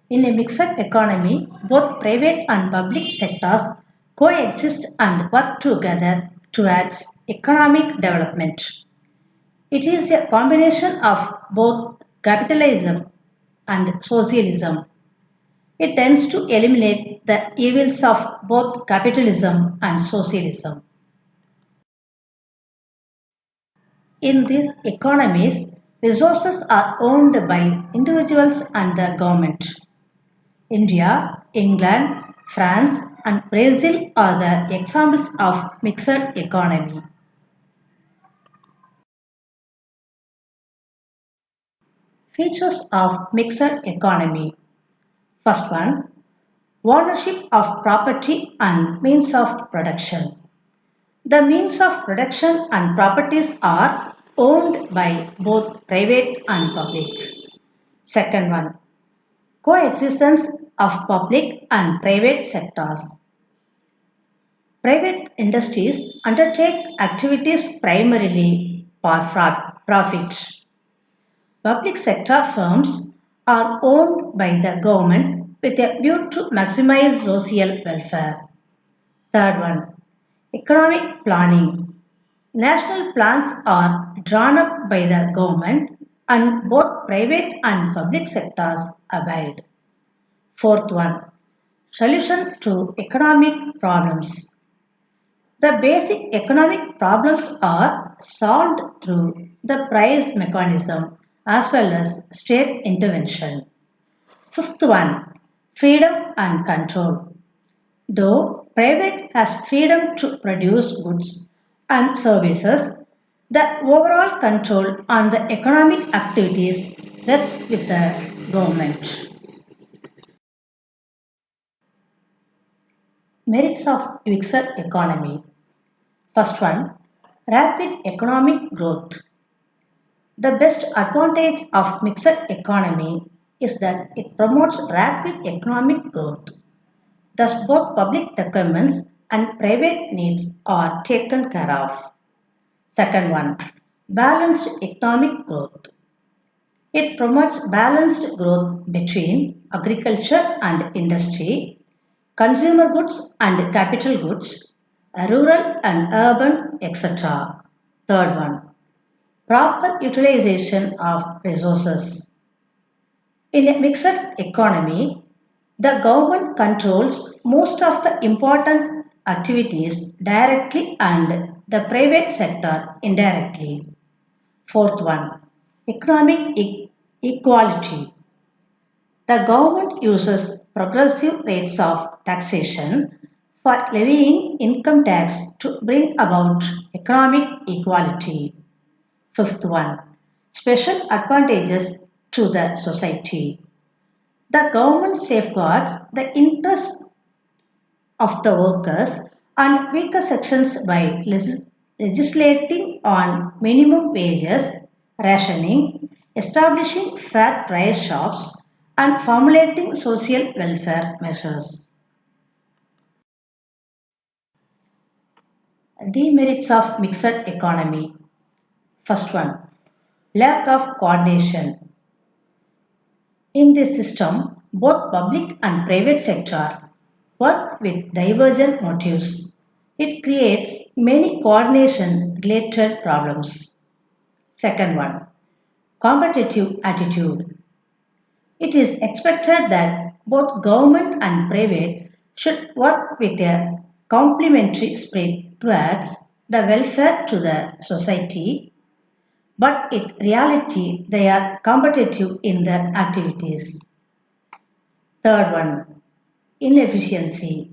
In a mixed economy, both private and public sectors coexist and work together towards economic development. It is a combination of both capitalism and socialism. It tends to eliminate the evils of both capitalism and socialism. In these economies, resources are owned by individuals and the government. India, England, France, and Brazil are the examples of mixed economy. Features of mixed economy. First one, ownership of property and means of production. The means of production and properties are owned by both private and public. Second one, coexistence of public and private sectors. Private industries undertake activities primarily for profit. Public sector firms are owned by the government with a view to maximize social welfare. Third one, economic planning. National plans are drawn up by the government and both private and public sectors abide. Fourth one, solution to economic problems. The basic economic problems are solved through the price mechanism as well as state intervention. Fifth one, freedom and control. Though private has freedom to produce goods and services, the overall control on the economic activities rests with the government. Merits of mixed economy. First one, rapid economic growth. The best advantage of mixed economy is that it promotes rapid economic growth. Thus, both public requirements and private needs are taken care of. Second one, balanced economic growth. It promotes balanced growth between agriculture and industry, consumer goods and capital goods, rural and urban, etc. Third one, proper utilization of resources. In a mixed economy, the government controls most of the important activities directly and the private sector indirectly. Fourth one, economic equality. The government uses progressive rates of taxation for levying income tax to bring about economic equality. Fifth one, special advantages to the society. The government safeguards the interests of the workers and weaker sections by legislating on minimum wages, rationing, establishing fair price shops, and formulating social welfare measures. Demerits of mixed economy. First one, lack of coordination. In this system, both public and private sector work with divergent motives. It creates many coordination related problems. Second one, competitive attitude. It is expected that both government and private should work with a complementary spirit towards the welfare to the society, but in reality they are competitive in their activities. Third one, inefficiency.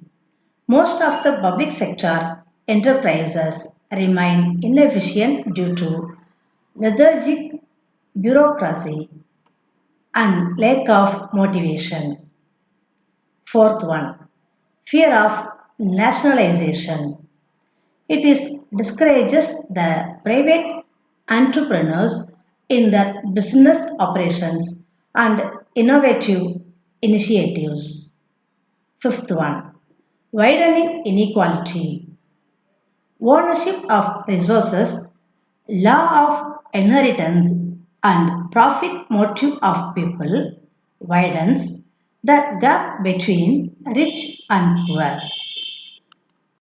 Most of the public sector enterprises remain inefficient due to lethargic bureaucracy and lack of motivation. Fourth one, fear of nationalization. It is discourages the private entrepreneurs in their business operations and innovative initiatives. Fifth one, widening inequality. Ownership of resources, law of inheritance, and profit motive of people widens the gap between rich and poor.